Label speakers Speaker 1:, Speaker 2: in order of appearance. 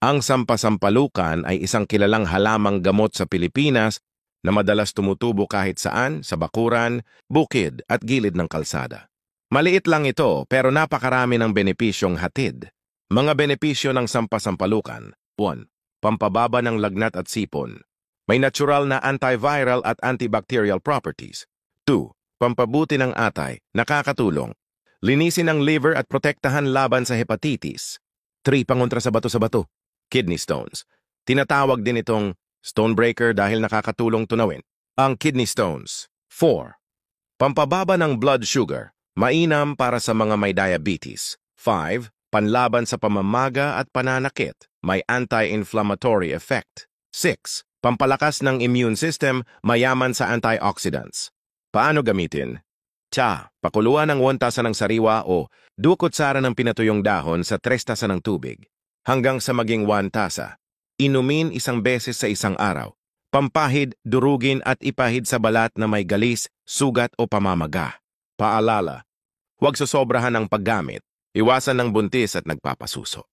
Speaker 1: Ang sampasampalukan ay isang kilalang halamang gamot sa Pilipinas na madalas tumutubo kahit saan, sa bakuran, bukid at gilid ng kalsada. Maliit lang ito pero napakarami ng benepisyong hatid. Mga benepisyo ng sampasampalukan. 1. Pampababa ng lagnat at sipon. May natural na antiviral at antibacterial properties. 2. Pampabuti ng atay, nakakatulong. Linisin ang liver at protektahan laban sa hepatitis. 3. Pangontra sa bato. Kidney stones. Tinatawag din itong stonebreaker dahil nakakatulong tunawin ang kidney stones. 4. Pampababa ng blood sugar. Mainam para sa mga may diabetes. 5. Panlaban sa pamamaga at pananakit. May anti-inflammatory effect. 6. Pampalakas ng immune system, mayaman sa antioxidants. Paano gamitin? Pakuluan ng 1 tasa ng sariwa o 2 kutsara ng pinatuyong dahon sa 3 tasa ng tubig. Hanggang sa maging 1 tasa. Inumin 1 beses sa isang araw. Pampahid, durugin at ipahid sa balat na may galis, sugat o pamamaga. Paalala, huwag sosobrahan ang paggamit. Iwasan ng buntis at nagpapasuso.